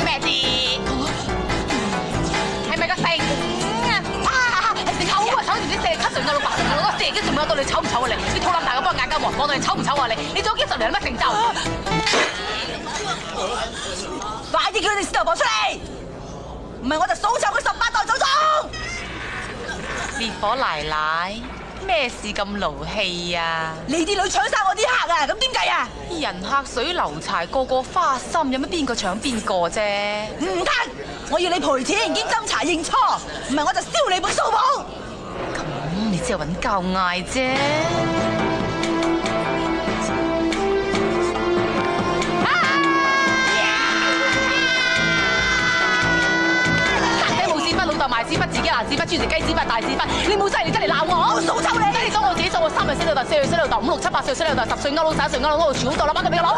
咩事？係咪個性啊？你醜啊！醜住啲4級上嘅老白，我4級仲冇到你醜唔醜啊你？你肚腩大個幫眼膠王，講到你醜唔醜啊你？你做幾10年有乜成就？快啲叫佢哋屍頭婆出嚟，唔係我就數臭佢18代祖宗！烈火奶奶，咩事咁勞氣啊？你啲女搶晒我啲客啊，咁點計啊？人客水流柴，個個花心，有乜邊個搶邊個啫？唔得，我要你賠錢兼斟茶認錯，唔係我就燒你本數簿。咁你只係揾交嗌啫。老豆賣紙筆，自己拿紙筆，專食雞紙筆、大紙筆，你冇犀利真嚟鬧我，我數臭你！你當我自己數，我3歲死老豆，4歲死老豆，5、6、7、8歲死老豆，10歲勾佬，11歲勾佬，我全部當老闆咁俾我攞。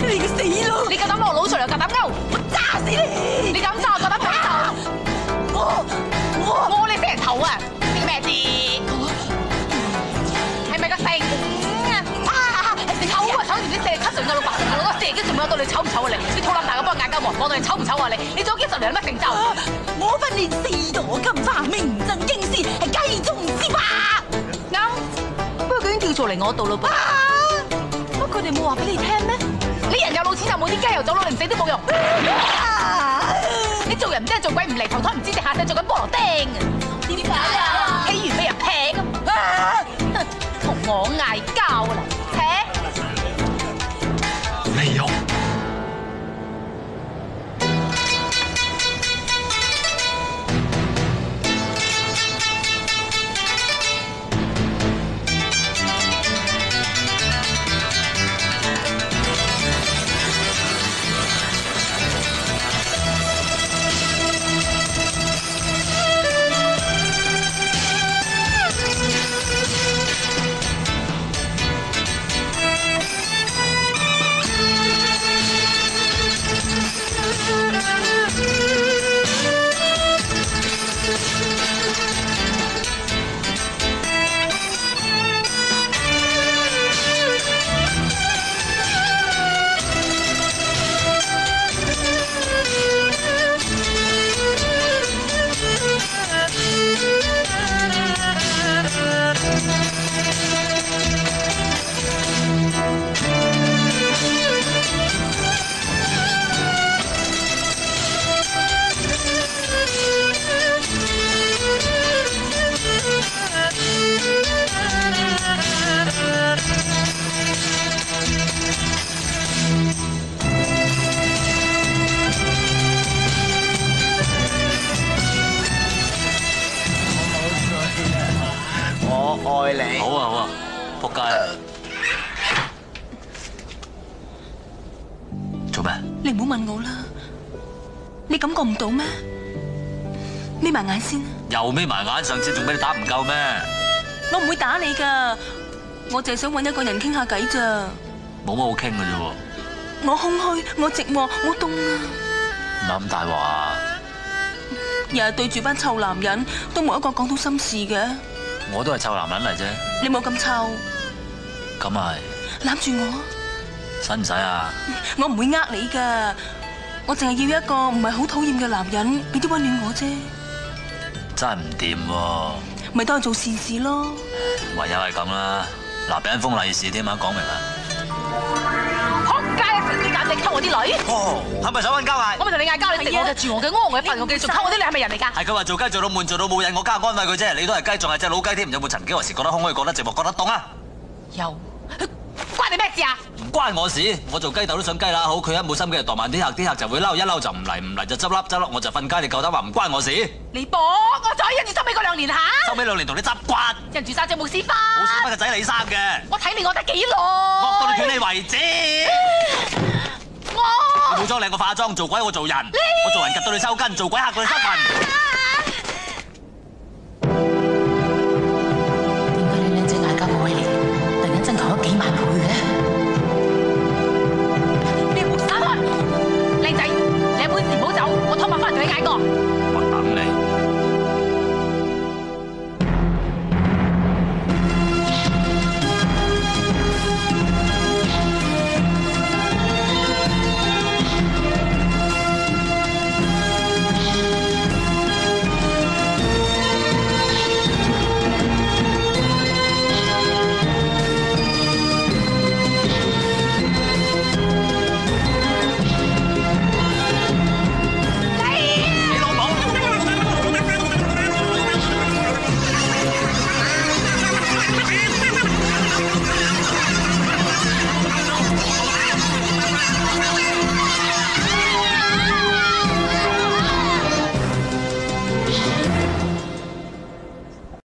你個死佬！你夠膽攞我佬出嚟，夠膽勾？我揸死你！你敢揸，夠膽劈頭？我你死人頭啊！你咩事？係咪個性啊？你醜啊！醜住啲4級上嘅老白，我4級仲冇到你醜唔醜啊你？你肚腩大個幫眼膠王，講到你醜唔醜啊你？你做幾10年有乜成就？我訓練4朵金花，名震京師，係雞中之霸。啱，不過佢已經叫做嚟我度咯噃。乜佢哋冇話俾你聽咩？你人又老錢又冇啲雞又走佬，你唔死都冇用。你做人唔知做鬼唔嚟，頭胎唔知地下世做緊菠蘿釘。點解啊？起完俾人劈啊！同我嗌交啦！沒有。我愛你。好啊好啊，仆街啊！做咩？你唔好問我啦，你感覺唔到咩？眯埋眼先。又眯埋眼，上次仲俾你打唔夠咩？我唔會打你噶，我淨係想搵一個人傾下偈咋。冇乜好傾嘅啫喎。我空虛，我寂寞，我凍啊！唔係咁大話啊！日日對住班臭男人，都冇一個講到心事嘅。我都係臭男人嚟啫。你冇咁臭，咁係攬住我。使唔使啊？我唔會呃你噶，我淨係要一個唔係好討厭嘅男人，俾啲溫暖我啫。真係唔掂喎。咪都係做善事咯。唯有係咁啦。嗱，俾人封利是添啊，講明啦。仆街啊！死豬簡直溝我啲女。哦，係咪想揾交嗌？我咪同你嗌交，你食我嘅住我嘅，屙我嘅瞓我嘅，仲溝我啲女係咪人嚟㗎？係佢話做雞做到悶做到冇癮，我加安慰佢啫。你都係雞，仲係隻老雞添。有冇曾幾何時覺得空虛、覺得寂寞、覺得凍啊？有，關你咩事啊？唔關我事，我做雞竇都想雞乸好。佢一冇心機就墮慢啲客，啲客就會嬲，一嬲就唔嚟，唔嚟就執笠，執笠我就瞓街。你夠膽話唔關我事？你搏我仔，跟住收尾嗰2年嚇。收尾2年同你執骨，跟住生隻冇屎花。冇屎忽嘅仔你生嘅。我睇你我得幾耐？惡到你斷你為止。我冇裝靚個化妝，做鬼我做人。我做人及到你抽筋，做鬼嚇到你失魂。